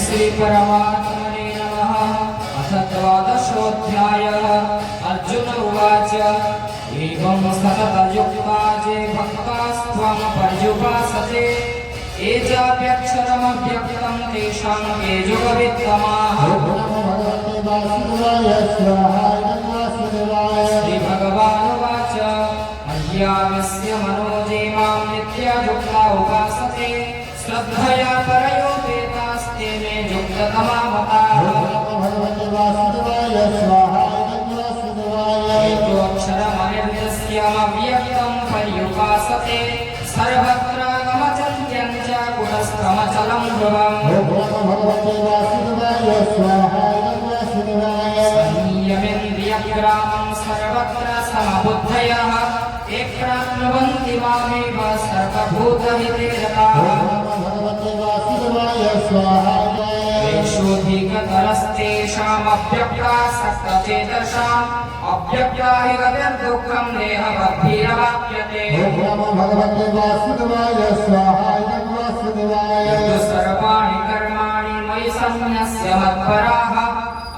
श्री परमात्मने नमः। अथ द्वादशोऽध्यायः। अर्जुन उवाच एवं सततयुक्ता ये भक्तास्त्वं पर्युपासते ये चाप्यक्षरमव्यक्तं तेषां के युगवित्तमाः। श्रीभगवानुवाच मय्याविस्य मनोजे मां नित्ययुक्ता उपासते श्रद्धया परयोपेतास्ते मे युक्ततमा मताः। अक्षरमनिर्देश्यमव्यक्तं पर्युपासते सर्वत्रागमचिन्त्यं च कुटस्थमचलं ध्रुवम्। संयमेन्द्रियग्रामं सर्वत्र समबुद्धयः ते प्राप्नुवन्ति मामेव सर्वभूतहिते रताः। तेषोऽधिकतरस्तेषामव्यक्तासक्तचेतसाम् अव्यक्ता हि गतिर्दुःखं देहवद्भिरवाप्यते। यद् सर्वाणि कर्माणि मयि सन्न्यस्य मत्पराः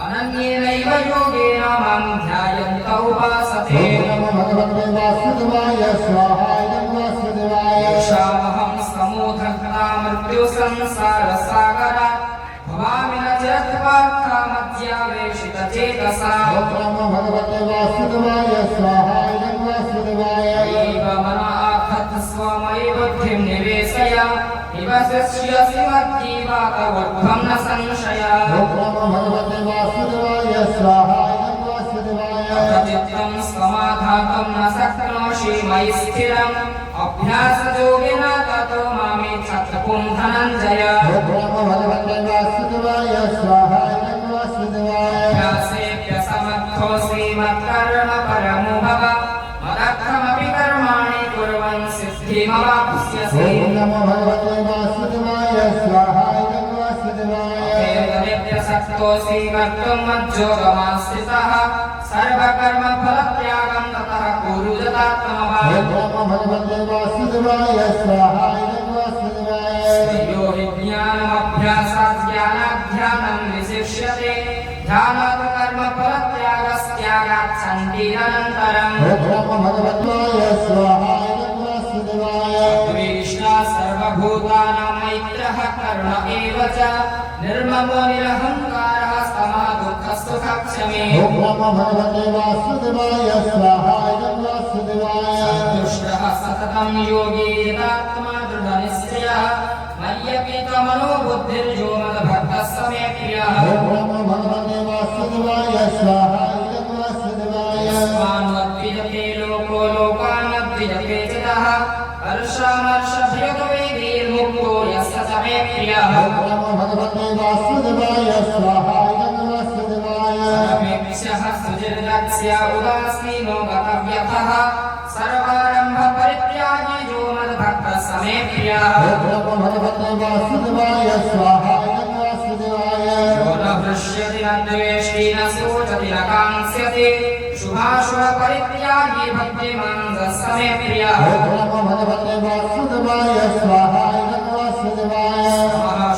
अनन्येनैव योगेन मां ध्यायन्त उपासते। येषामहं समूढग्ना मृत्युसंसारसागरात् भवामि न चिरत्वात्कामध्यावेशितचेतसाम्। एव मन आधत्स्व मयि बुद्धिं निवेशय निवसिष्यसि मद्जीवातवद्भं न संशयः। चित्तं समाधातुं न शक्नोषि मयि स्थिरम् अभ्यासयोगेन ततो मामेच्छत्पुं धनञ्जय। अभ्यासेऽप्यसमर्थोऽसि मत्कर्म परमो भव मदर्थमपि कर्माणि कुर्वन् सिद्धिमवाप्स्यसि। अपेतव्यसक्तोऽसि कर्तुं मज्जोगमाश्रितः सर्वकर्मफलत्यागं ततः कुरु यथात्मभावम्। यो हि ज्ञानमभ्यासात् ज्ञानाध्यानं विशिष्यते ध्यानात् कर्मफलत्यागस्त्यागात् शान्तिरनन्तरम्। द्वेष्टा सर्वभूतानां मैत्रः करुण एव च निर्ममो निरहङ्कारः समः दुःखसुखक्षमे। सन्तुष्टः सततं योगी यदात्मा दृढनिश्चयः मय्यर्पितमनो बुद्धिर्यो मद्भक्तः स मे प्रियः। यस्मान्नद्विजते लोको लोकानद्विजते चितः हर्षामर्षभयोद्वेगैर्मुक्तो यस्य स मे प्रियः। सर्वेभ्यः सुचिर्दक्ष्य उदासीनो गतव्यथः सर्वारम्भपरित्यागी यो मद्भक्तः स मे प्रियः। यो न हृष्यति न द्वेष्टि न शोचति न काङ्क्षति शुभाशुभपरित्यागी भक्तिमान् स मे प्रियः।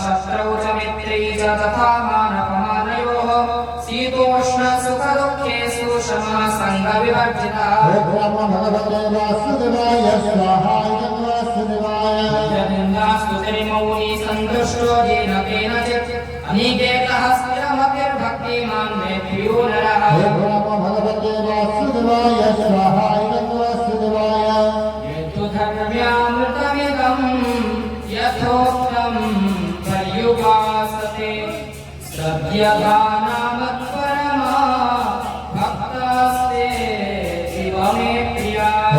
शत्रौ च मित्रे च तथा मानपमानयोः शीतोष्ण सुखदुःखेषु समः सङ्गविवर्जितः। यदिन्द्रास्तुतिर्मौनी सन्तुष्टो येन केनचित् अनिकेतः स्थिरमतिर्भक्तिमान् मे प्रियो नरः। यत्तु धर्म्यामृतमिदं यथोक्तं पर्युपासते सद्यदानामत्परमा भक्तास्ते शिव मे प्रियाः।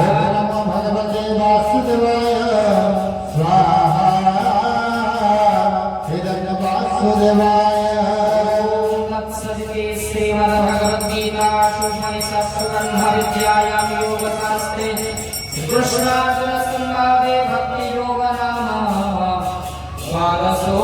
तत्सदिति श्रीमद्भगवद्गीतासु उपनिषत्सु योगशास्त्रे श्रीकृष्णार्जुनसंवादे भक्तियोग नाम द्वादशो